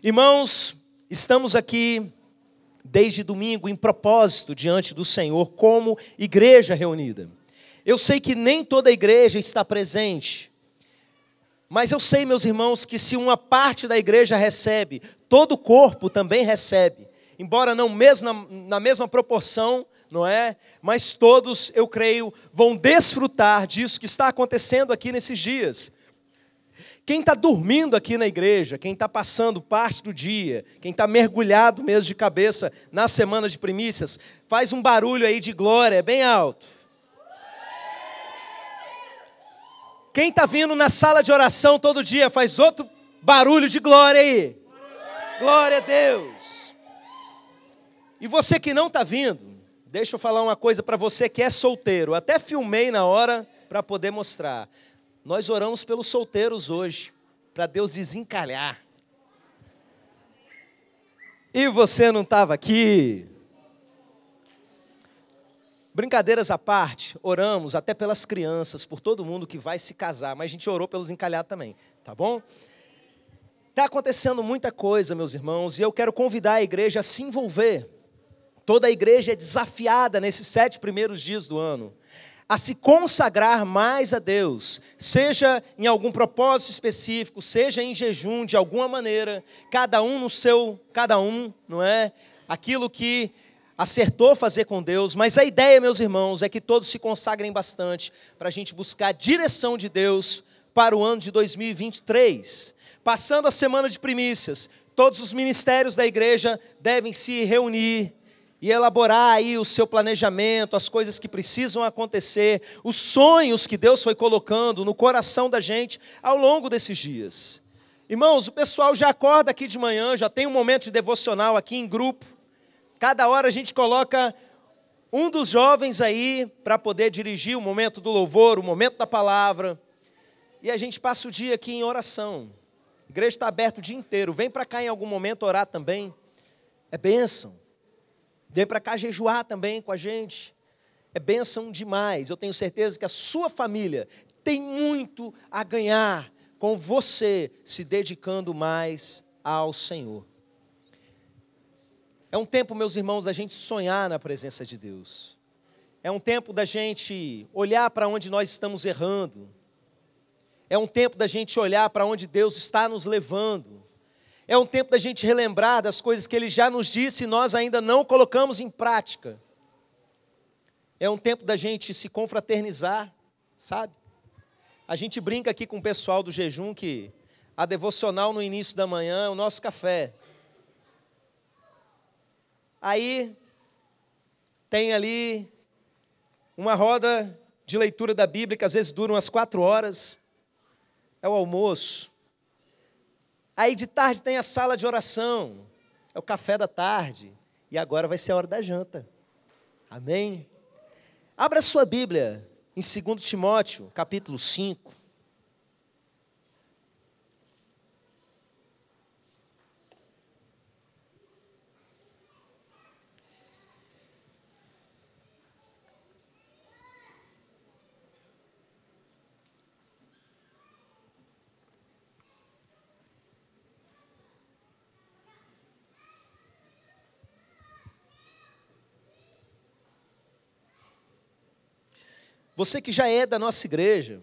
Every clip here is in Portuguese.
Irmãos, estamos aqui desde domingo em propósito diante do Senhor como igreja reunida. Eu sei que nem toda a igreja está presente, mas eu sei, meus irmãos, que se uma parte da igreja recebe, todo o corpo também recebe, embora não mesmo na mesma proporção, não é? Mas todos, eu creio, vão desfrutar disso que está acontecendo aqui nesses dias. Quem está dormindo aqui na igreja, quem está passando parte do dia, quem está mergulhado mesmo de cabeça na semana de primícias, faz um barulho aí de glória, bem alto. Quem está vindo na sala de oração todo dia, faz outro barulho de glória aí. Glória a Deus. E você que não está vindo, deixa eu falar uma coisa para você que é solteiro. Até filmei na hora para poder mostrar. Nós oramos pelos solteiros hoje, para Deus desencalhar. E você não estava aqui. Brincadeiras à parte, oramos até pelas crianças, por todo mundo que vai se casar, mas a gente orou pelos encalhados também, tá bom? Está acontecendo muita coisa, meus irmãos, e eu quero convidar a igreja a se envolver. Toda a igreja é desafiada nesses 7 primeiros dias do ano a se consagrar mais a Deus, seja em algum propósito específico, seja em jejum de alguma maneira, cada um no seu, não é? Aquilo que acertou fazer com Deus, mas a ideia, meus irmãos, é que todos se consagrem bastante para a gente buscar a direção de Deus para o ano de 2023. Passando a semana de primícias, todos os ministérios da igreja devem se reunir e elaborar aí o seu planejamento, as coisas que precisam acontecer, os sonhos que Deus foi colocando no coração da gente ao longo desses dias. Irmãos, o pessoal já acorda aqui de manhã, já tem um momento de devocional aqui em grupo. Cada hora a gente coloca um dos jovens aí para poder dirigir o momento do louvor, o momento da palavra. E a gente passa o dia aqui em oração. A igreja está aberta o dia inteiro. Vem para cá em algum momento orar também. É bênção. Vem para cá jejuar também com a gente. É bênção demais. Eu tenho certeza que a sua família tem muito a ganhar com você se dedicando mais ao Senhor. É um tempo, meus irmãos, da gente sonhar na presença de Deus. É um tempo da gente olhar para onde nós estamos errando. É um tempo da gente olhar para onde Deus está nos levando. É um tempo da gente relembrar das coisas que Ele já nos disse e nós ainda não colocamos em prática. É um tempo da gente se confraternizar, sabe? A gente brinca aqui com o pessoal do jejum que a devocional no início da manhã é o nosso café. Aí tem ali uma roda de leitura da Bíblia que às vezes dura umas 4 horas. É o almoço. Aí de tarde tem a sala de oração, é o café da tarde, e agora vai ser a hora da janta. Amém? Abra sua Bíblia em 2 Timóteo, capítulo 5. Você que já é da nossa igreja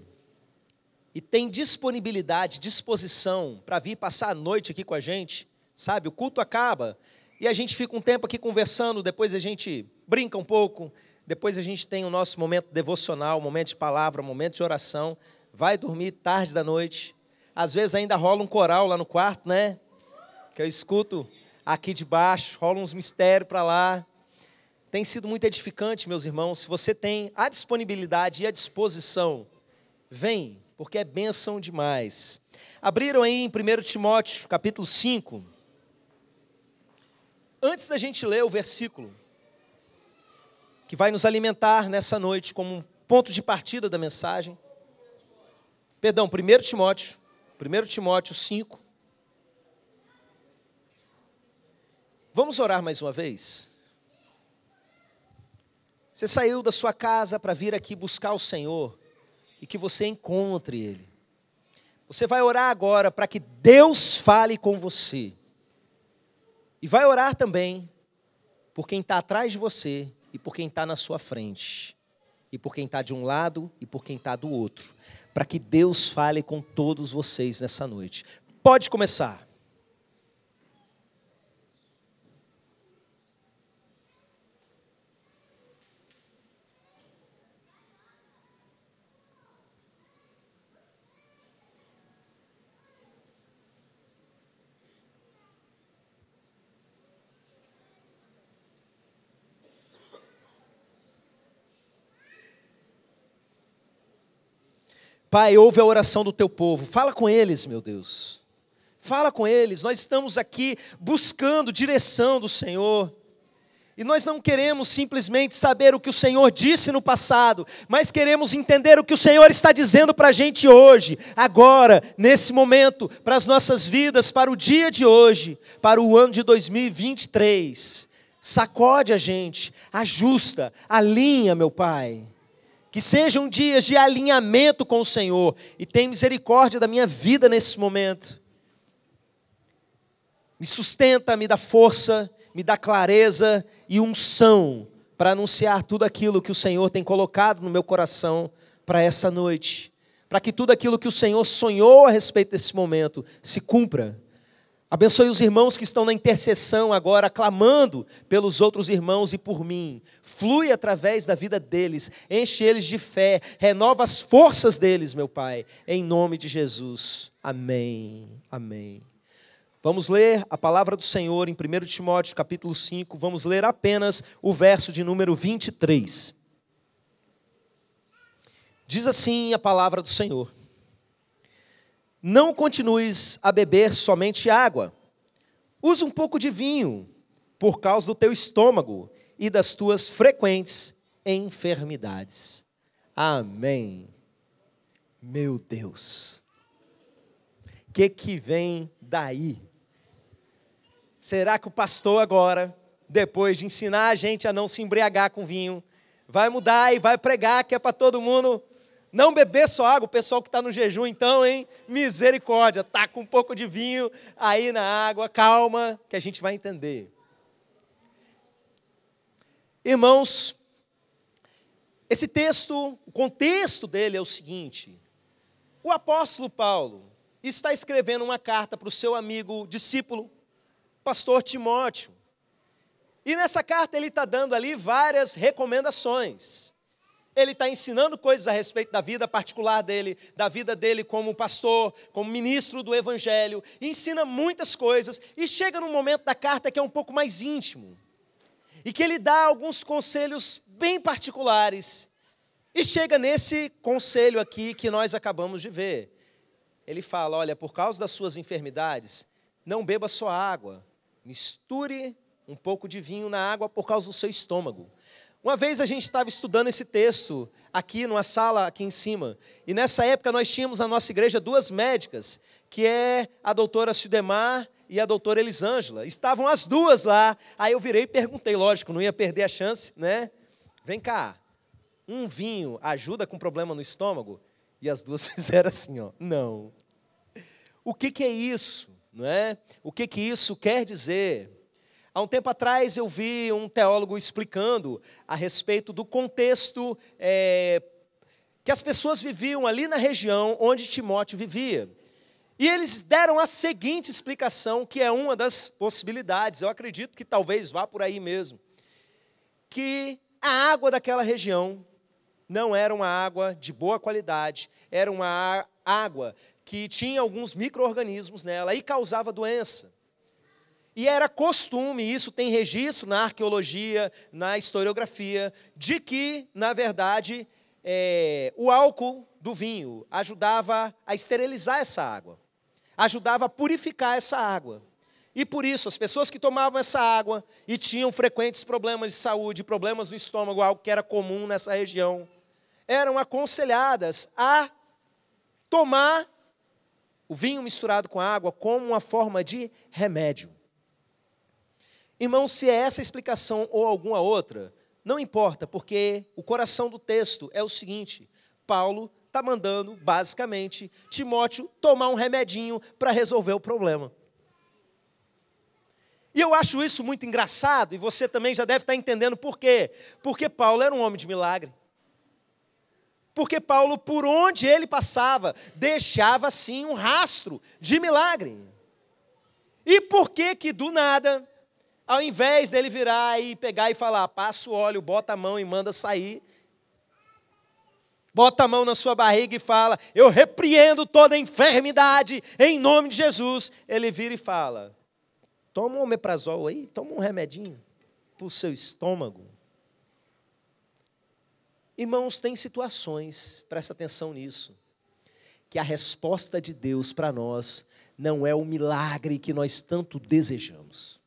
e tem disponibilidade, disposição para vir passar a noite aqui com a gente, sabe? O culto acaba e a gente fica um tempo aqui conversando, depois a gente brinca um pouco, depois a gente tem o nosso momento devocional, momento de palavra, momento de oração, vai dormir tarde da noite. Às vezes ainda rola um coral lá no quarto, né? Que eu escuto aqui de baixo, rola uns mistérios para lá. Tem sido muito edificante, meus irmãos. Se você tem a disponibilidade e a disposição, vem, porque é bênção demais. Abriram aí em 1 Timóteo, capítulo 5. Antes da gente ler o versículo, que vai nos alimentar nessa noite como um ponto de partida da mensagem. Perdão, 1 Timóteo 5. Vamos orar mais uma vez? Você saiu da sua casa para vir aqui buscar o Senhor e que você encontre Ele. Você vai orar agora para que Deus fale com você. E vai orar também por quem está atrás de você e por quem está na sua frente. E por quem está de um lado e por quem está do outro. Para que Deus fale com todos vocês nessa noite. Pode começar. Pai, ouve a oração do teu povo. Fala com eles, meu Deus. Fala com eles. Nós estamos aqui buscando direção do Senhor. E nós não queremos simplesmente saber o que o Senhor disse no passado, mas queremos entender o que o Senhor está dizendo para a gente hoje, agora, nesse momento, para as nossas vidas, para o dia de hoje, para o ano de 2023. Sacode a gente, ajusta, alinha, meu Pai. Que sejam dias de alinhamento com o Senhor. E tem misericórdia da minha vida nesse momento. Me sustenta, me dá força, me dá clareza e unção para anunciar tudo aquilo que o Senhor tem colocado no meu coração para essa noite. Para que tudo aquilo que o Senhor sonhou a respeito desse momento se cumpra. Abençoe os irmãos que estão na intercessão agora, clamando pelos outros irmãos e por mim. Flui através da vida deles, enche eles de fé, renova as forças deles, meu Pai, em nome de Jesus. Amém, amém. Vamos ler a palavra do Senhor em 1 Timóteo capítulo 5, vamos ler apenas o verso de número 23. Diz assim a palavra do Senhor. Não continues a beber somente água. Use um pouco de vinho, por causa do teu estômago e das tuas frequentes enfermidades. Amém. Meu Deus. O que vem daí? Será que o pastor agora, depois de ensinar a gente a não se embriagar com vinho, vai mudar e vai pregar que é para todo mundo não beber só água? O pessoal que está no jejum, então, hein? Misericórdia, está com um pouco de vinho aí na água, calma, que a gente vai entender. Irmãos, esse texto, o contexto dele é o seguinte: o apóstolo Paulo está escrevendo uma carta para o seu amigo, discípulo, pastor Timóteo. E nessa carta ele está dando ali várias recomendações. Ele está ensinando coisas a respeito da vida particular dele, da vida dele como pastor, como ministro do Evangelho. Ensina muitas coisas e chega num momento da carta que é um pouco mais íntimo. E que ele dá alguns conselhos bem particulares. E chega nesse conselho aqui que nós acabamos de ver. Ele fala, olha, por causa das suas enfermidades, não beba só água. Misture um pouco de vinho na água por causa do seu estômago. Uma vez a gente estava estudando esse texto aqui numa sala aqui em cima. E nessa época nós tínhamos na nossa igreja duas médicas, que é a doutora Sildemar e a doutora Elisângela. Estavam as duas lá. Aí eu virei e perguntei, lógico, não ia perder a chance, né? Vem cá, um vinho ajuda com problema no estômago? E as duas fizeram assim, ó, não. O que é isso? Não é? O que isso quer dizer? Há um tempo atrás eu vi um teólogo explicando a respeito do contexto que as pessoas viviam ali na região onde Timóteo vivia. E eles deram a seguinte explicação, que é uma das possibilidades, eu acredito que talvez vá por aí mesmo, que a água daquela região não era uma água de boa qualidade, era uma água que tinha alguns micro-organismos nela e causava doença. E era costume, isso tem registro na arqueologia, na historiografia, de que, na verdade, o álcool do vinho ajudava a esterilizar essa água, ajudava a purificar essa água. E por isso, as pessoas que tomavam essa água e tinham frequentes problemas de saúde, problemas no estômago, algo que era comum nessa região, eram aconselhadas a tomar o vinho misturado com água como uma forma de remédio. Irmãos, se é essa explicação ou alguma outra, não importa, porque o coração do texto é o seguinte: Paulo está mandando, basicamente, Timóteo tomar um remedinho para resolver o problema. E eu acho isso muito engraçado, e você também já deve estar entendendo por quê. Porque Paulo era um homem de milagre. Porque Paulo, por onde ele passava, deixava assim um rastro de milagre. E por que que do nada, ao invés dele virar e pegar e falar, passa o óleo, bota a mão e manda sair, bota a mão na sua barriga e fala, eu repreendo toda enfermidade em nome de Jesus. Ele vira e fala, toma um omeprazol aí, toma um remedinho para o seu estômago. Irmãos, tem situações, presta atenção nisso, que a resposta de Deus para nós não é o milagre que nós tanto desejamos.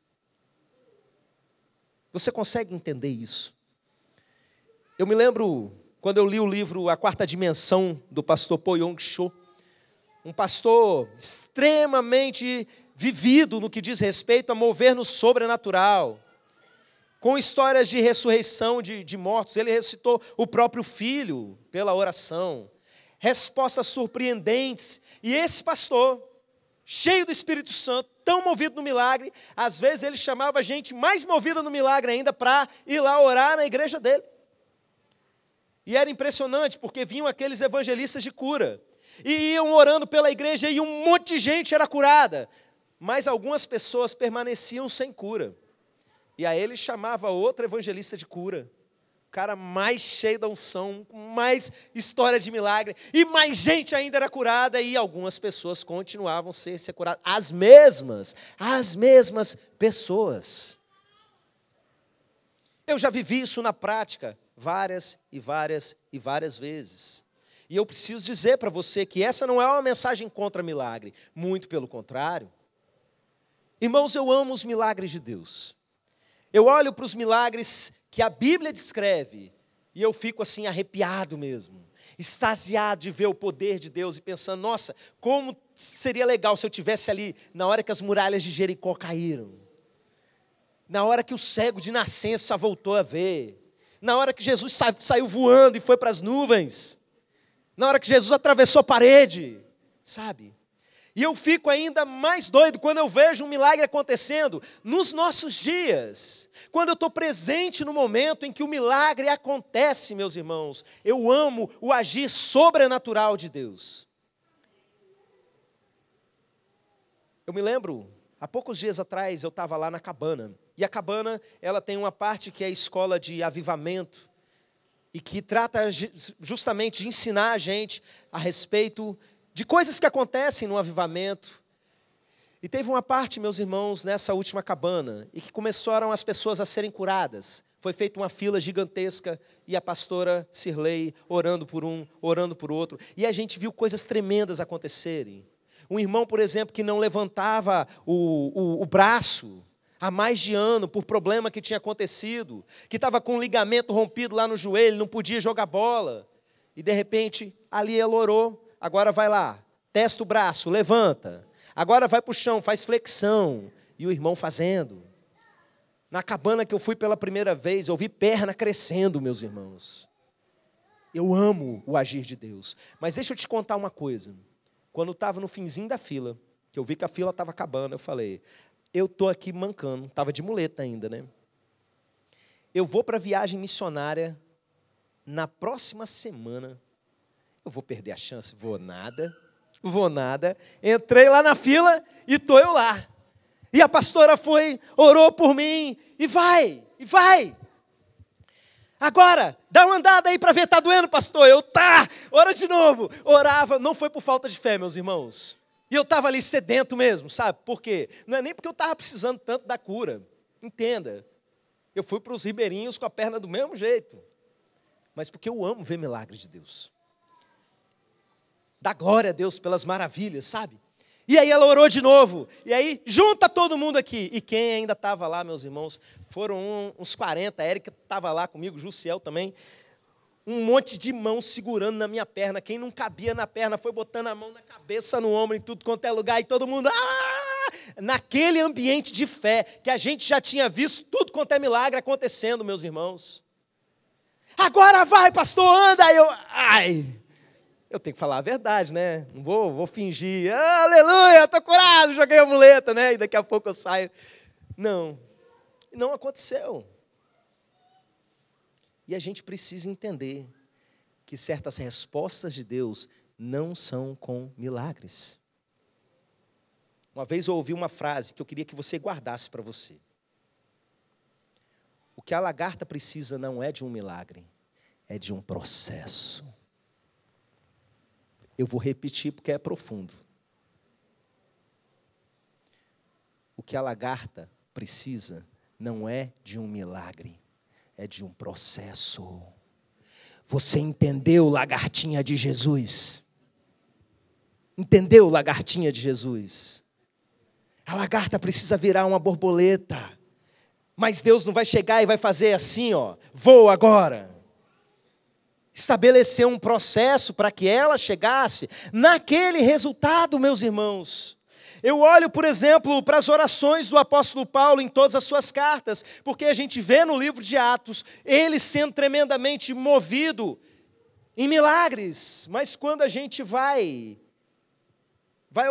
Você consegue entender isso? Eu me lembro, quando eu li o livro A Quarta Dimensão, do pastor Po Yong-cho, um pastor extremamente vivido no que diz respeito a mover no sobrenatural, com histórias de ressurreição de mortos. Ele ressuscitou o próprio filho pela oração. Respostas surpreendentes. E esse pastor, cheio do Espírito Santo, tão movido no milagre, às vezes ele chamava gente mais movida no milagre ainda para ir lá orar na igreja dele. E era impressionante, porque vinham aqueles evangelistas de cura, e iam orando pela igreja, e um monte de gente era curada, mas algumas pessoas permaneciam sem cura. E aí ele chamava outro evangelista de cura, o cara mais cheio da unção, mais história de milagre, e mais gente ainda era curada, e algumas pessoas continuavam a ser curadas, as mesmas pessoas. Eu já vivi isso na prática, várias vezes. E eu preciso dizer para você que essa não é uma mensagem contra milagre, muito pelo contrário. Irmãos, eu amo os milagres de Deus. Eu olho para os milagres que a Bíblia descreve e eu fico assim arrepiado mesmo, extasiado de ver o poder de Deus e pensando, nossa, como seria legal se eu estivesse ali na hora que as muralhas de Jericó caíram, na hora que o cego de nascença voltou a ver, na hora que Jesus saiu voando e foi para as nuvens, na hora que Jesus atravessou a parede, sabe? E eu fico ainda mais doido quando eu vejo um milagre acontecendo nos nossos dias. Quando eu estou presente no momento em que o milagre acontece, meus irmãos. Eu amo o agir sobrenatural de Deus. Eu me lembro, há poucos dias atrás eu estava lá na Cabana. E a Cabana, ela tem uma parte que é a escola de avivamento. E que trata justamente de ensinar a gente a respeito de coisas que acontecem no avivamento. E teve uma parte, meus irmãos, nessa última cabana, e que começaram as pessoas a serem curadas. Foi feita uma fila gigantesca, e a pastora Cirlei orando por um, orando por outro. E a gente viu coisas tremendas acontecerem. Um irmão, por exemplo, que não levantava o braço há mais de ano, por problema que tinha acontecido, que estava com um ligamento rompido lá no joelho, não podia jogar bola. E, de repente, ali ele orou. Agora vai lá, testa o braço, levanta. Agora vai para o chão, faz flexão. E o irmão fazendo. Na cabana que eu fui pela primeira vez, eu vi perna crescendo, meus irmãos. Eu amo o agir de Deus. Mas deixa eu te contar uma coisa. Quando eu estava no finzinho da fila, que eu vi que a fila estava acabando, eu falei, eu estou aqui mancando. Estava de muleta ainda, né? Eu vou para a viagem missionária na próxima semana. Eu vou perder a chance? Vou nada. Entrei lá na fila e estou eu lá. E a pastora foi, orou por mim, e vai. Agora, dá uma andada aí para ver, está doendo, pastor? Ora de novo. Orava, não foi por falta de fé, meus irmãos. E eu estava ali sedento mesmo, sabe? Por quê? Não é nem porque eu estava precisando tanto da cura. Entenda. Eu fui para os ribeirinhos com a perna do mesmo jeito. Mas porque eu amo ver milagre de Deus. Dá glória a Deus pelas maravilhas, sabe? E aí ela orou de novo. E aí, junta todo mundo aqui. E quem ainda estava lá, meus irmãos, foram uns 40. A Érica estava lá comigo, Jussiel também. Um monte de mãos segurando na minha perna. Quem não cabia na perna foi botando a mão na cabeça, no ombro, em tudo quanto é lugar. E todo mundo, naquele ambiente de fé, que a gente já tinha visto tudo quanto é milagre acontecendo, meus irmãos. Agora vai, pastor, anda. Eu tenho que falar a verdade, né? Não vou fingir. Aleluia, estou curado, joguei a muleta, né? E daqui a pouco eu saio Não, não aconteceu. E a gente precisa entender que certas respostas de Deus não são com milagres. Uma vez eu ouvi uma frase que eu queria que você guardasse para você. O que a lagarta precisa não é de um milagre, é de um processo. Eu vou repetir porque é profundo. O que a lagarta precisa não é de um milagre, é de um processo. Você entendeu, lagartinha de Jesus? Entendeu, lagartinha de Jesus? A lagarta precisa virar uma borboleta. Mas Deus não vai chegar e vai fazer assim, ó, voa agora. Estabeleceu um processo para que ela chegasse naquele resultado, meus irmãos. Eu olho, por exemplo, para as orações do apóstolo Paulo em todas as suas cartas, porque a gente vê no livro de Atos, ele sendo tremendamente movido em milagres. Mas quando a gente vai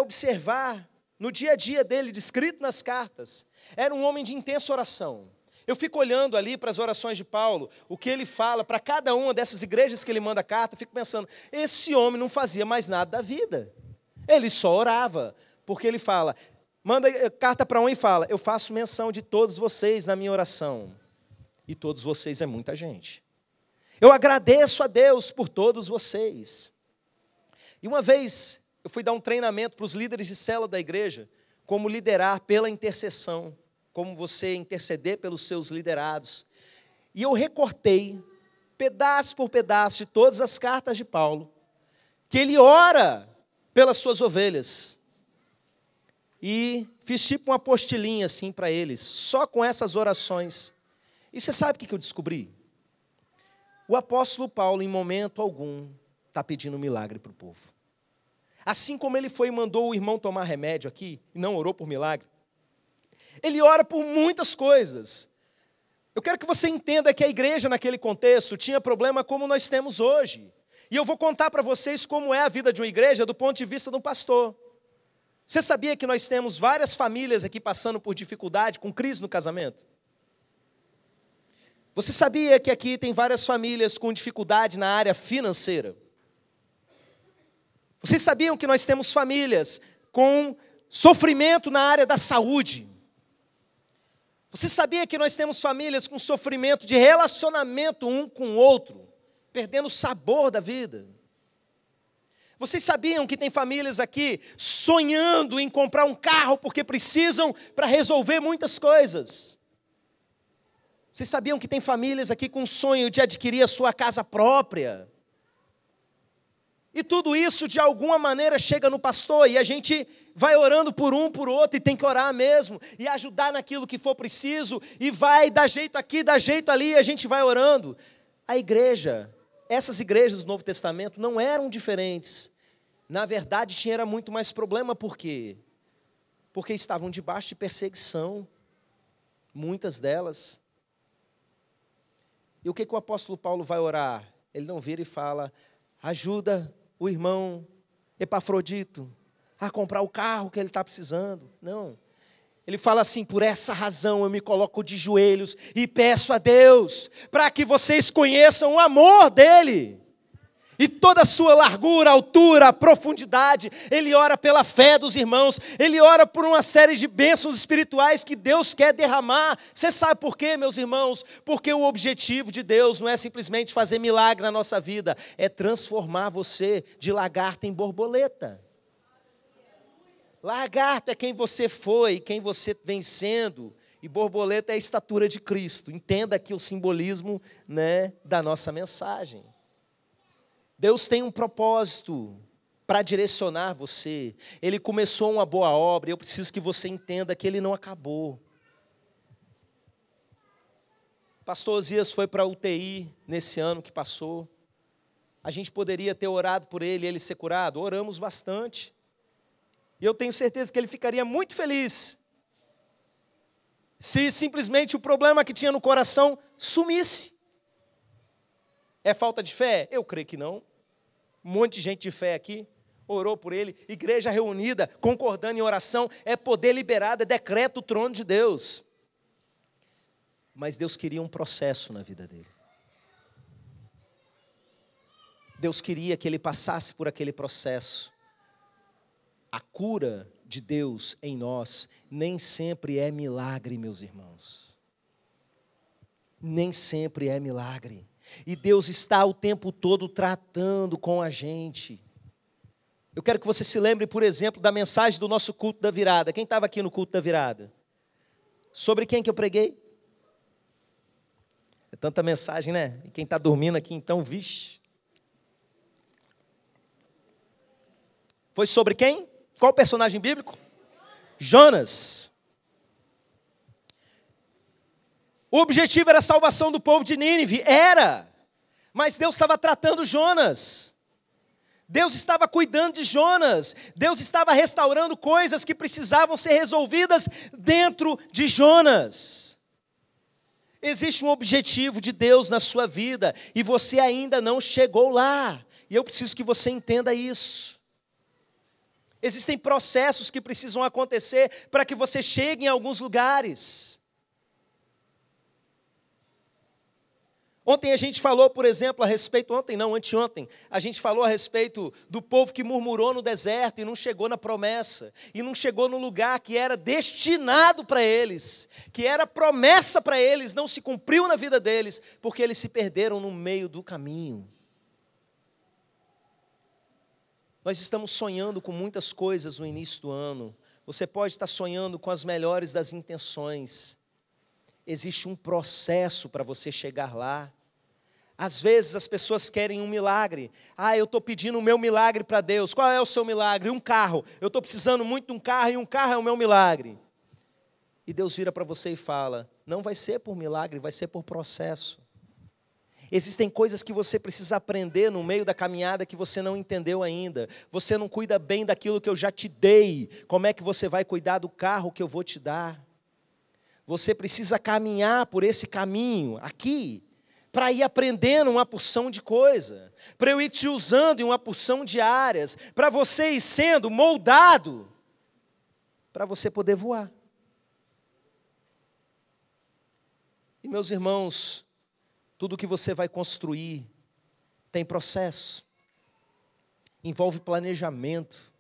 observar no dia a dia dele, descrito nas cartas, era um homem de intensa oração. Eu fico olhando ali para as orações de Paulo, o que ele fala para cada uma dessas igrejas que ele manda carta, eu fico pensando, esse homem não fazia mais nada da vida. Ele só orava, porque ele fala, manda carta para um e fala, eu faço menção de todos vocês na minha oração. E todos vocês é muita gente. Eu agradeço a Deus por todos vocês. E uma vez eu fui dar um treinamento para os líderes de célula da igreja, como liderar pela intercessão, como você interceder pelos seus liderados. E eu recortei, pedaço por pedaço, de todas as cartas de Paulo, que ele ora pelas suas ovelhas. E fiz tipo uma apostilinha assim para eles, só com essas orações. E você sabe o que eu descobri? O apóstolo Paulo, em momento algum, está pedindo um milagre para o povo. Assim como ele foi e mandou o irmão tomar remédio aqui, e não orou por milagre, ele ora por muitas coisas. Eu quero que você entenda que a igreja naquele contexto tinha problema como nós temos hoje. E eu vou contar para vocês como é a vida de uma igreja do ponto de vista de um pastor. Você sabia que nós temos várias famílias aqui passando por dificuldade, com crise no casamento? Você sabia que aqui tem várias famílias com dificuldade na área financeira? Vocês sabiam que nós temos famílias com sofrimento na área da saúde? Você sabia que nós temos famílias com sofrimento de relacionamento um com o outro, perdendo o sabor da vida? Vocês sabiam que tem famílias aqui sonhando em comprar um carro porque precisam para resolver muitas coisas? Vocês sabiam que tem famílias aqui com sonho de adquirir a sua casa própria? E tudo isso, de alguma maneira, chega no pastor e a gente vai orando por um, por outro, e tem que orar mesmo, e ajudar naquilo que for preciso, e vai dar jeito aqui, dar jeito ali, e a gente vai orando. A igreja, essas igrejas do Novo Testamento não eram diferentes. Na verdade, tinha muito mais problema, por quê? Porque estavam debaixo de perseguição, muitas delas. E o que o apóstolo Paulo vai orar? Ele não vira e fala, ajuda o irmão Epafrodito a comprar o carro que ele está precisando. Não. Ele fala assim, por essa razão eu me coloco de joelhos e peço a Deus para que vocês conheçam o amor dele. E toda a sua largura, altura, profundidade. Ele ora pela fé dos irmãos. Ele ora por uma série de bênçãos espirituais que Deus quer derramar. Você sabe por quê, meus irmãos? Porque o objetivo de Deus não é simplesmente fazer milagre na nossa vida. É transformar você de lagarta em borboleta. Lagarto é quem você foi, quem você vem sendo. E borboleta é a estatura de Cristo. Entenda aqui o simbolismo, né, da nossa mensagem. Deus tem um propósito para direcionar você. Ele começou uma boa obra, e eu preciso que você entenda que ele não acabou. Pastor Osias foi para a UTI nesse ano que passou. A gente poderia ter orado por ele e ele ser curado. Oramos bastante. E eu tenho certeza que ele ficaria muito feliz se simplesmente o problema que tinha no coração sumisse. É falta de fé? Eu creio que não. Um monte de gente de fé aqui, orou por ele, igreja reunida, concordando em oração, é poder liberado, é decreto do trono de Deus. Mas Deus queria um processo na vida dele. Deus queria que ele passasse por aquele processo. A cura de Deus em nós nem sempre é milagre, meus irmãos. Nem sempre é milagre. E Deus está o tempo todo tratando com a gente. Eu quero que você se lembre, por exemplo, da mensagem do nosso culto da virada. Quem estava aqui no culto da virada? Sobre quem que eu preguei? É tanta mensagem, né? E quem está dormindo aqui, então, vixe. Foi sobre quem? Qual personagem bíblico? Jonas. O objetivo era a salvação do povo de Nínive. Era. Mas Deus estava tratando Jonas. Deus estava cuidando de Jonas. Deus estava restaurando coisas que precisavam ser resolvidas dentro de Jonas. Existe um objetivo de Deus na sua vida e você ainda não chegou lá. E eu preciso que você entenda isso. Existem processos que precisam acontecer para que você chegue em alguns lugares. Ontem a gente falou, por exemplo, a respeito, anteontem, a gente falou a respeito do povo que murmurou no deserto e não chegou na promessa, e não chegou no lugar que era destinado para eles, que era promessa para eles, não se cumpriu na vida deles, porque eles se perderam no meio do caminho. Nós estamos sonhando com muitas coisas no início do ano. Você pode estar sonhando com as melhores das intenções. Existe um processo para você chegar lá. Às vezes as pessoas querem um milagre. Eu estou pedindo o meu milagre para Deus. Qual é o seu milagre? Um carro. Eu estou precisando muito de um carro e um carro é o meu milagre. E Deus vira para você e fala, não vai ser por milagre, vai ser por processo. Existem coisas que você precisa aprender no meio da caminhada que você não entendeu ainda. Você não cuida bem daquilo que eu já te dei. Como é que você vai cuidar do carro que eu vou te dar? Você precisa caminhar por esse caminho aqui, para ir aprendendo uma porção de coisa, para eu ir te usando em uma porção de áreas, para você ir sendo moldado, para você poder voar. E meus irmãos, tudo que você vai construir tem processo, envolve planejamento.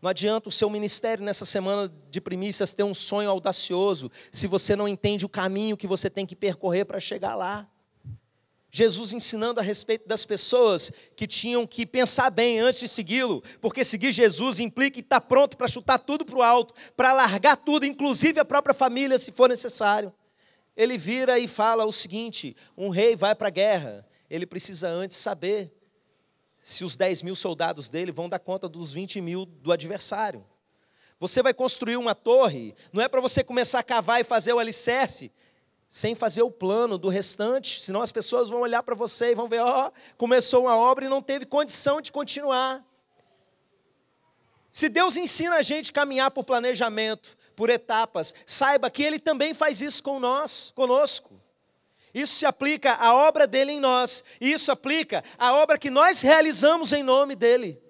Não adianta o seu ministério nessa semana de primícias ter um sonho audacioso, se você não entende o caminho que você tem que percorrer para chegar lá. Jesus ensinando a respeito das pessoas que tinham que pensar bem antes de segui-lo, porque seguir Jesus implica estar pronto para chutar tudo para o alto, para largar tudo, inclusive a própria família, se for necessário. Ele vira e fala o seguinte, um rei vai para a guerra, ele precisa antes saber se os 10.000 soldados dele vão dar conta dos 20.000 do adversário. Você vai construir uma torre, não é para você começar a cavar e fazer o alicerce, sem fazer o plano do restante, senão as pessoas vão olhar para você e vão ver, começou uma obra e não teve condição de continuar. Se Deus ensina a gente a caminhar por planejamento, por etapas, saiba que Ele também faz isso conosco. Isso se aplica à obra dEle em nós, e isso aplica à obra que nós realizamos em nome dEle.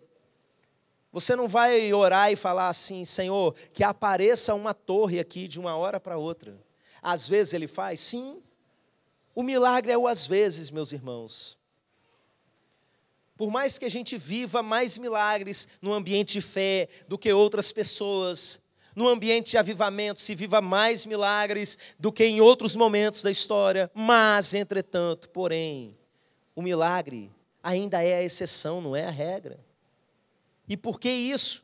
Você não vai orar e falar assim, Senhor, que apareça uma torre aqui de uma hora para outra. Às vezes Ele faz? Sim. O milagre é o às vezes, meus irmãos. Por mais que a gente viva mais milagres no ambiente de fé do que outras pessoas, no ambiente de avivamento se viva mais milagres do que em outros momentos da história, mas, entretanto, porém, o milagre ainda é a exceção, não é a regra. E por que isso?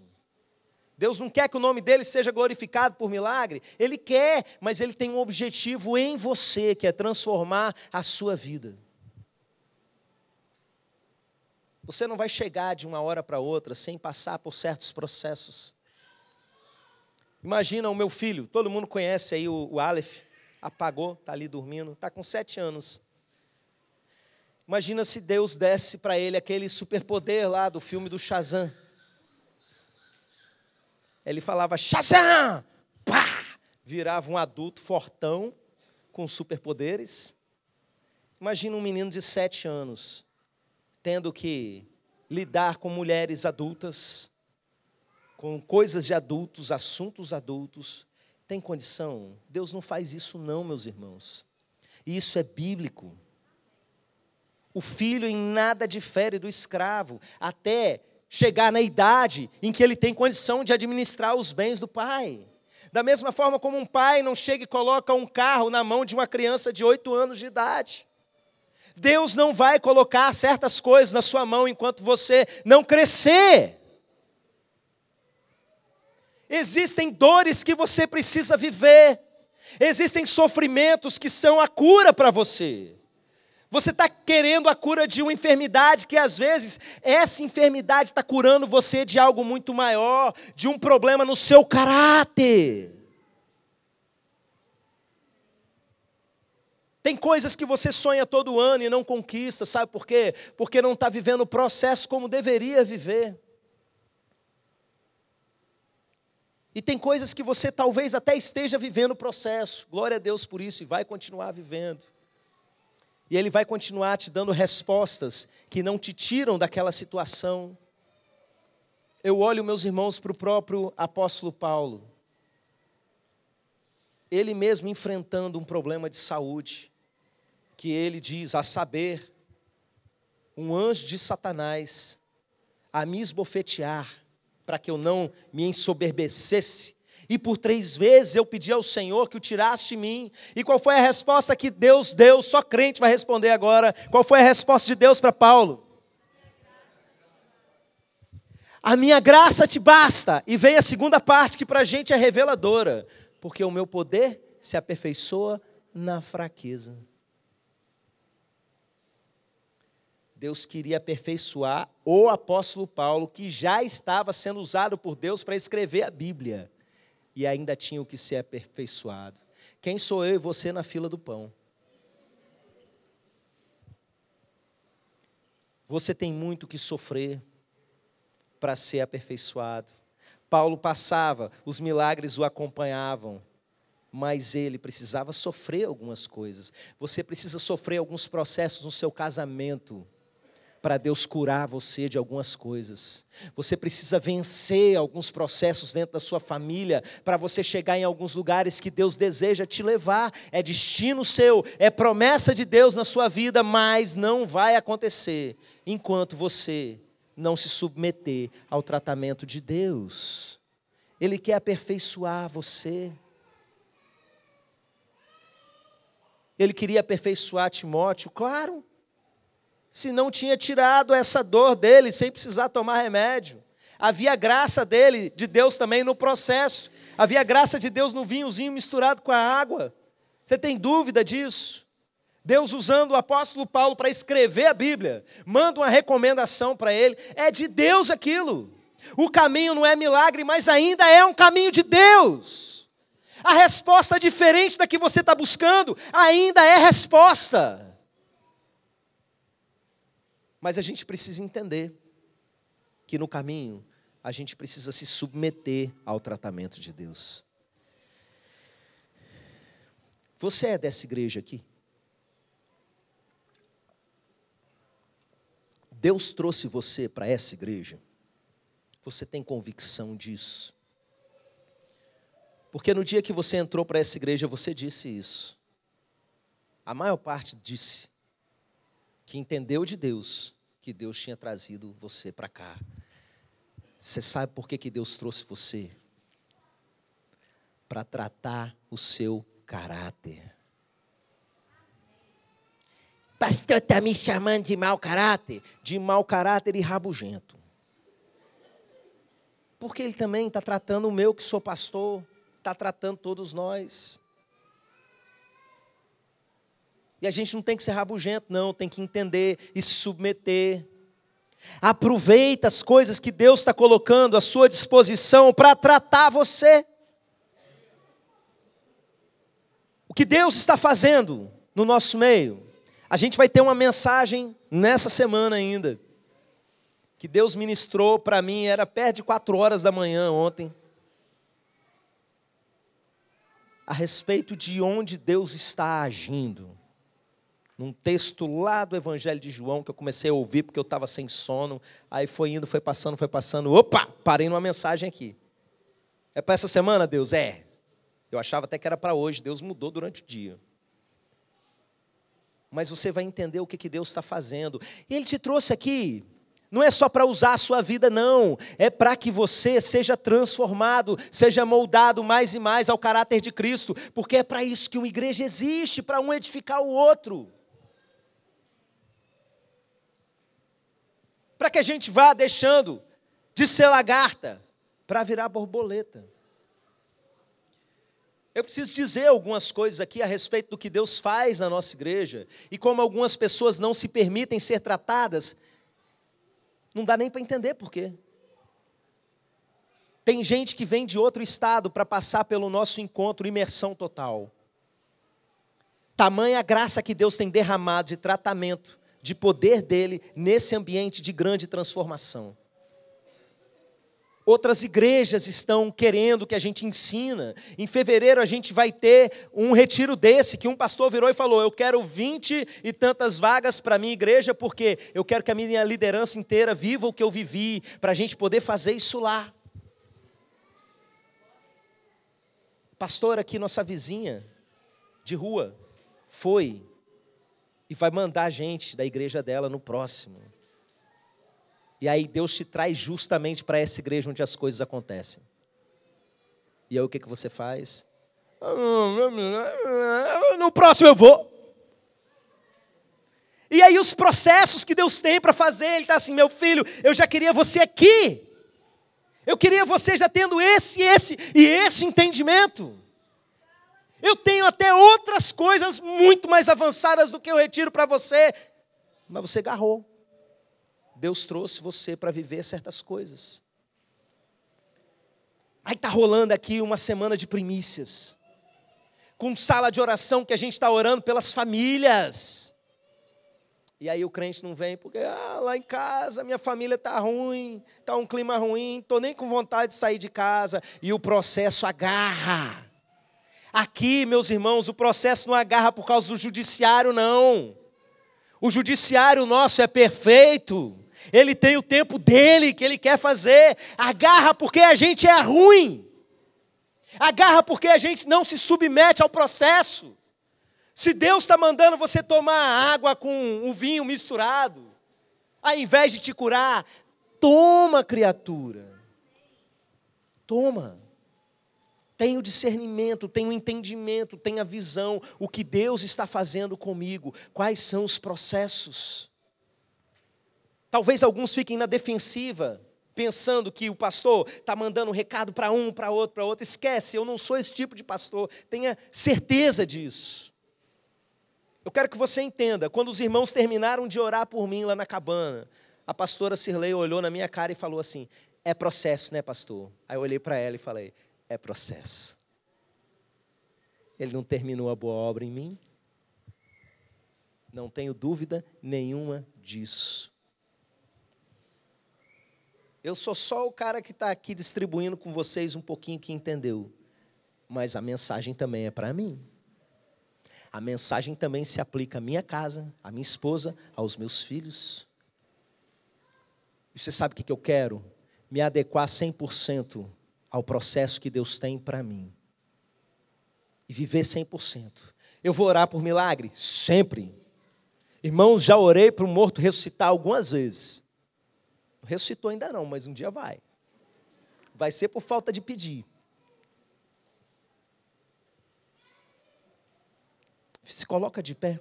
Deus não quer que o nome dele seja glorificado por milagre? Ele quer, mas ele tem um objetivo em você, que é transformar a sua vida. Você não vai chegar de uma hora para outra sem passar por certos processos. Imagina o meu filho, todo mundo conhece aí o Aleph, apagou, está ali dormindo, está com 7 anos. Imagina se Deus desse para ele aquele superpoder lá do filme do Shazam. Ele falava, Shazam! Pá! Virava um adulto fortão, com superpoderes. Imagina um menino de 7 anos, tendo que lidar com mulheres adultas, com coisas de adultos, assuntos adultos, Tem condição? Deus não faz isso não, meus irmãos. E isso é bíblico. O filho em nada difere do escravo, até chegar na idade em que ele tem condição de administrar os bens do pai. Da mesma forma como um pai não chega e coloca um carro na mão de uma criança de 8 anos de idade. Deus não vai colocar certas coisas na sua mão enquanto você não crescer. Existem dores que você precisa viver. Existem sofrimentos que são a cura para você. Você está querendo a cura de uma enfermidade que às vezes essa enfermidade está curando você de algo muito maior, de um problema no seu caráter. Tem coisas que você sonha todo ano e não conquista, sabe por quê? Porque não está vivendo o processo como deveria viver. E tem coisas que você talvez até esteja vivendo o processo, glória a Deus por isso, e vai continuar vivendo. E Ele vai continuar te dando respostas que não te tiram daquela situação. Eu olho, meus irmãos, para o próprio apóstolo Paulo. Ele mesmo enfrentando um problema de saúde, que ele diz, a saber, um anjo de Satanás, a me esbofetear, para que eu não me ensoberbecesse. E por 3 vezes eu pedi ao Senhor que o tirasse de mim. E qual foi a resposta que Deus deu? Só crente vai responder agora. Qual foi a resposta de Deus para Paulo? A minha graça te basta. E vem a segunda parte que para a gente é reveladora. Porque o meu poder se aperfeiçoa na fraqueza. Deus queria aperfeiçoar o apóstolo Paulo, que já estava sendo usado por Deus para escrever a Bíblia. E ainda tinha o que ser aperfeiçoado. Quem sou eu e você na fila do pão? Você tem muito que sofrer para ser aperfeiçoado. Paulo passava, os milagres o acompanhavam, mas ele precisava sofrer algumas coisas. Você precisa sofrer alguns processos no seu casamento, para Deus curar você de algumas coisas. Você precisa vencer alguns processos dentro da sua família, para você chegar em alguns lugares que Deus deseja te levar. É destino seu, é promessa de Deus na sua vida, mas não vai acontecer enquanto você não se submeter ao tratamento de Deus. Ele quer aperfeiçoar você. Ele queria aperfeiçoar Timóteo, claro. Se não tinha tirado essa dor dele sem precisar tomar remédio. Havia graça dele, de Deus também no processo. Havia graça de Deus no vinhozinho misturado com a água. Você tem dúvida disso? Deus usando o apóstolo Paulo para escrever a Bíblia, manda uma recomendação para ele. É de Deus aquilo. O caminho não é milagre, mas ainda é um caminho de Deus. A resposta é diferente da que você está buscando, ainda é resposta. Mas a gente precisa entender que no caminho a gente precisa se submeter ao tratamento de Deus. Você é dessa igreja aqui? Deus trouxe você para essa igreja? Você tem convicção disso? Porque no dia que você entrou para essa igreja, você disse isso. A maior parte disse que entendeu de Deus, que Deus tinha trazido você para cá. Você sabe por que Deus trouxe você? Para tratar o seu caráter. Pastor, está me chamando de mau caráter? De mau caráter e rabugento. Porque Ele também está tratando o meu, que sou pastor, está tratando todos nós. E a gente não tem que ser rabugento, não, tem que entender e se submeter. Aproveita as coisas que Deus está colocando à sua disposição para tratar você. O que Deus está fazendo no nosso meio. A gente vai ter uma mensagem nessa semana ainda, que Deus ministrou para mim, era perto de 4 horas da manhã ontem, a respeito de onde Deus está agindo. Num texto lá do Evangelho de João, que eu comecei a ouvir porque eu estava sem sono, aí foi indo, foi passando, opa, parei numa mensagem aqui. É para essa semana, Deus? É. Eu achava até que era para hoje, Deus mudou durante o dia. Mas você vai entender o que Deus está fazendo. E Ele te trouxe aqui, não é só para usar a sua vida, não. É para que você seja transformado, seja moldado mais e mais ao caráter de Cristo. Porque é para isso que uma igreja existe, para um edificar o outro. Para que a gente vá deixando de ser lagarta para virar borboleta. Eu preciso dizer algumas coisas aqui a respeito do que Deus faz na nossa igreja e como algumas pessoas não se permitem ser tratadas. Não dá nem para entender por quê. Tem gente que vem de outro estado para passar pelo nosso encontro, imersão total. Tamanha graça que Deus tem derramado de tratamento, de poder dele nesse ambiente de grande transformação. Outras igrejas estão querendo que a gente ensina. Em fevereiro a gente vai ter um retiro desse, que um pastor virou e falou, eu quero 20 e tantas vagas para a minha igreja, porque eu quero que a minha liderança inteira viva o que eu vivi, para a gente poder fazer isso lá. Pastor aqui, nossa vizinha de rua, foi e vai mandar a gente da igreja dela no próximo. E aí Deus te traz justamente para essa igreja onde as coisas acontecem. E aí o que você faz? No próximo eu vou. E aí os processos que Deus tem para fazer, Ele está assim, meu filho, eu já queria você aqui. Eu queria você já tendo esse entendimento. Eu tenho até outras coisas muito mais avançadas do que eu retiro para você. Mas você agarrou. Deus trouxe você para viver certas coisas. Aí está rolando aqui uma semana de primícias. Com sala de oração que a gente está orando pelas famílias. E aí o crente não vem porque lá em casa minha família está ruim, está um clima ruim, estou nem com vontade de sair de casa. E o processo agarra. Aqui, meus irmãos, o processo não agarra por causa do judiciário, não. O judiciário nosso é perfeito. Ele tem o tempo dele que ele quer fazer. Agarra porque a gente é ruim. Agarra porque a gente não se submete ao processo. Se Deus está mandando você tomar água com o vinho misturado, ao invés de te curar, toma, criatura. Toma. Tenha o discernimento, tenha o entendimento, tenha a visão, o que Deus está fazendo comigo, quais são os processos. Talvez alguns fiquem na defensiva, pensando que o pastor está mandando um recado para um, para outro. Esquece, eu não sou esse tipo de pastor, tenha certeza disso. Eu quero que você entenda, quando os irmãos terminaram de orar por mim lá na cabana, a pastora Cirlei olhou na minha cara e falou assim, é processo, né, pastor? Aí eu olhei para ela e falei, é processo. Ele não terminou a boa obra em mim. Não tenho dúvida nenhuma disso. Eu sou só o cara que está aqui distribuindo com vocês um pouquinho que entendeu. Mas a mensagem também é para mim. A mensagem também se aplica à minha casa, à minha esposa, aos meus filhos. E você sabe o que eu quero? Me adequar 100% ao processo que Deus tem para mim. E viver 100%. Eu vou orar por milagre? Sempre. Irmãos, já orei para o morto ressuscitar algumas vezes. Não ressuscitou ainda não, mas um dia vai. Vai ser por falta de pedir. Se coloca de pé.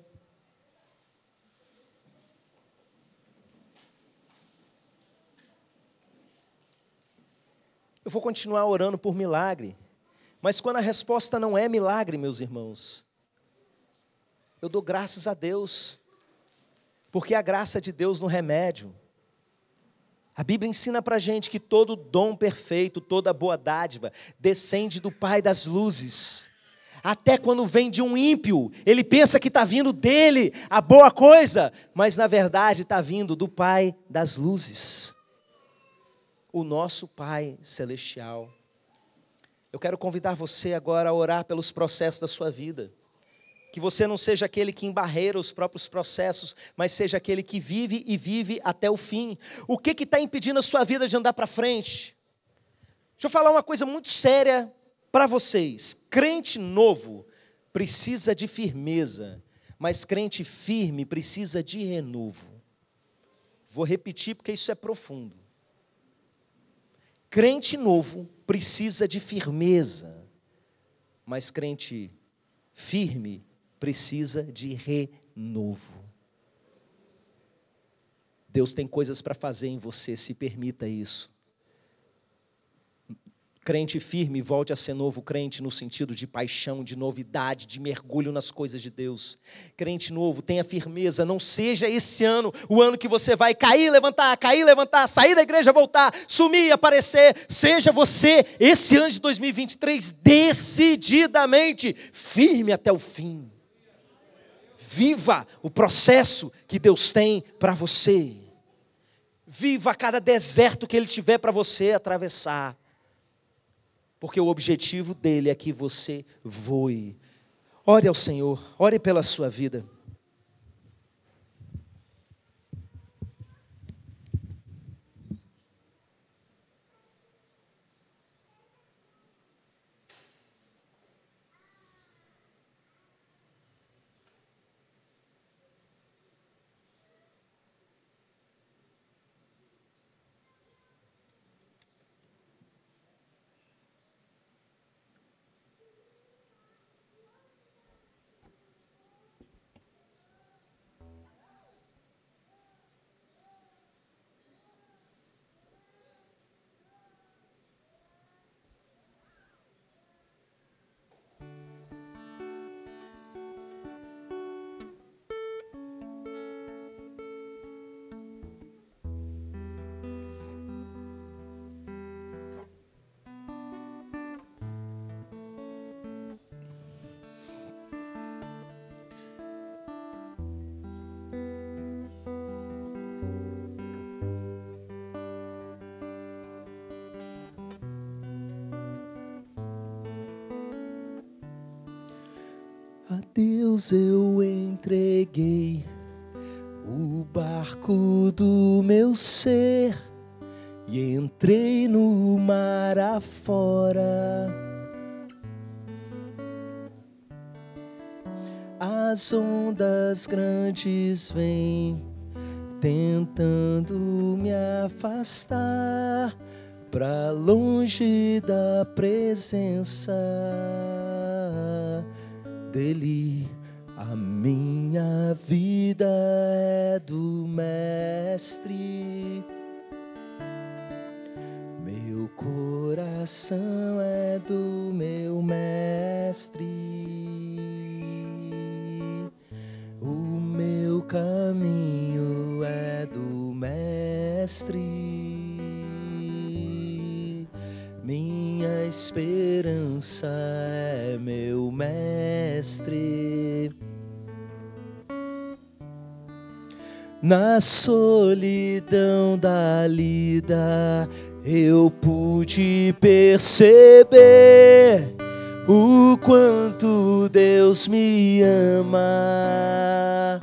Eu vou continuar orando por milagre. Mas quando a resposta não é milagre, meus irmãos, eu dou graças a Deus. Porque a graça de Deus no remédio. A Bíblia ensina para a gente que todo dom perfeito, toda boa dádiva, descende do Pai das luzes. Até quando vem de um ímpio, ele pensa que está vindo dele a boa coisa, mas na verdade está vindo do Pai das luzes. O nosso Pai Celestial. Eu quero convidar você agora a orar pelos processos da sua vida. Que você não seja aquele que embarreira os próprios processos, mas seja aquele que vive e vive até o fim. O que está impedindo a sua vida de andar para frente? Deixa eu falar uma coisa muito séria Para vocês, crente novo precisa de firmeza, mas crente firme precisa de renovo. Vou repetir porque isso é profundo. Crente novo precisa de firmeza, mas crente firme precisa de renovo. Deus tem coisas para fazer em você, se permita isso. Crente firme, volte a ser novo crente no sentido de paixão, de novidade, de mergulho nas coisas de Deus. Crente novo, tenha firmeza, não seja esse ano o ano que você vai cair, levantar, sair da igreja, voltar, sumir, aparecer. Seja você, esse ano de 2023, decididamente firme até o fim. Viva o processo que Deus tem para você. Viva cada deserto que Ele tiver para você atravessar. Porque o objetivo dele é que você voe. Ore ao Senhor, ore pela sua vida. A Deus eu entreguei o barco do meu ser e entrei no mar afora. As ondas grandes vêm tentando me afastar pra longe da presença dele. A minha vida é do Mestre, meu coração é do meu Mestre, o meu caminho é do Mestre, minha esperança é meu Mestre. Na solidão da lida eu pude perceber o quanto Deus me ama.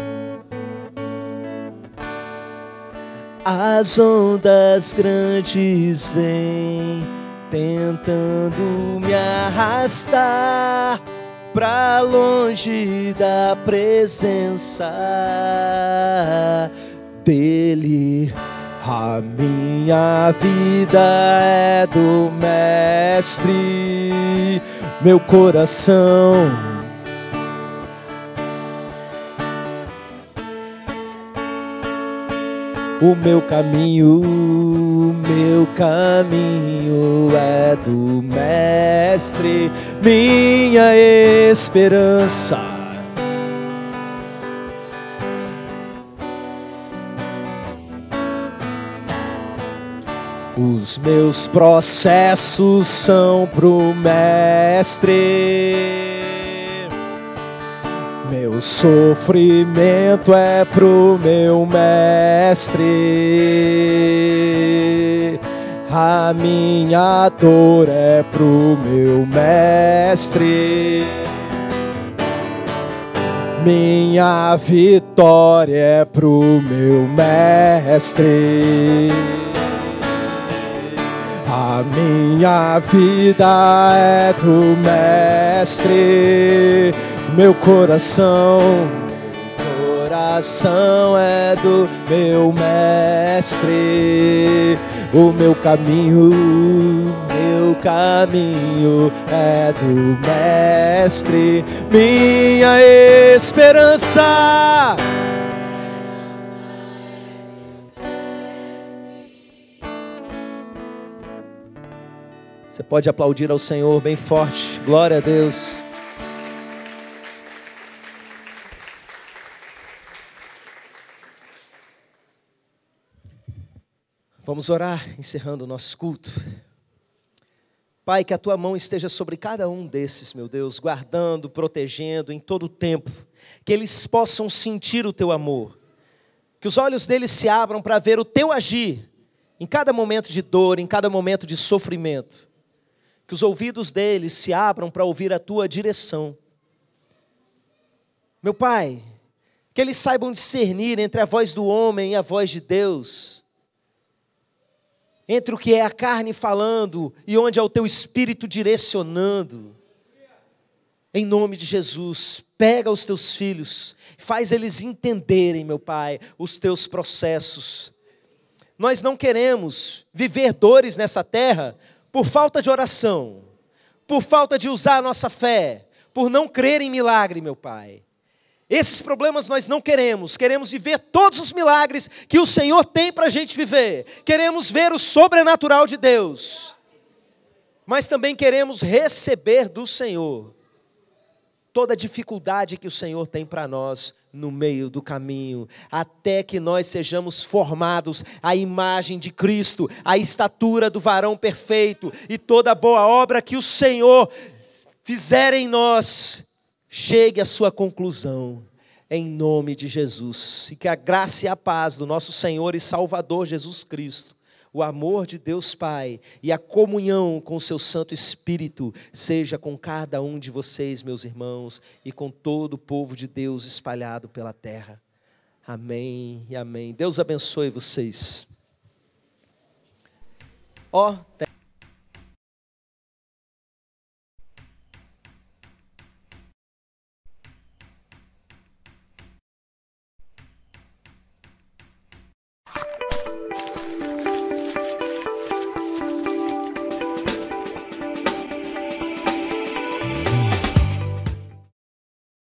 As ondas grandes vêm tentando me arrastar pra longe da presença dele. A minha vida é do Mestre, meu coração o meu caminho é do Mestre, minha esperança. Os meus processos são pro Mestre, meu sofrimento é pro meu Mestre, a minha dor é pro meu Mestre, minha vitória é pro meu Mestre. A minha vida é do Mestre, meu coração é do meu Mestre. O meu caminho é do Mestre, minha esperança. Você pode aplaudir ao Senhor bem forte. Glória a Deus. Vamos orar, encerrando o nosso culto. Pai, que a Tua mão esteja sobre cada um desses, meu Deus, guardando, protegendo em todo o tempo. Que eles possam sentir o Teu amor. Que os olhos deles se abram para ver o Teu agir, em cada momento de dor, em cada momento de sofrimento. Que os ouvidos deles se abram para ouvir a Tua direção. Meu Pai, que eles saibam discernir entre a voz do homem e a voz de Deus. Entre o que é a carne falando e onde é o Teu Espírito direcionando. Em nome de Jesus, pega os Teus filhos, faz eles entenderem, meu Pai, os Teus processos. Nós não queremos viver dores nessa terra por falta de oração, por falta de usar a nossa fé, por não crer em milagre, meu Pai. Esses problemas nós não queremos. Queremos viver todos os milagres que o Senhor tem para a gente viver. Queremos ver o sobrenatural de Deus. Mas também queremos receber do Senhor toda a dificuldade que o Senhor tem para nós no meio do caminho, até que nós sejamos formados à imagem de Cristo, à estatura do varão perfeito, e toda boa obra que o Senhor fizer em nós chegue à sua conclusão, em nome de Jesus. E que a graça e a paz do nosso Senhor e Salvador Jesus Cristo, o amor de Deus Pai e a comunhão com o seu Santo Espírito seja com cada um de vocês, meus irmãos, e com todo o povo de Deus espalhado pela terra. Amém e amém. Deus abençoe vocês.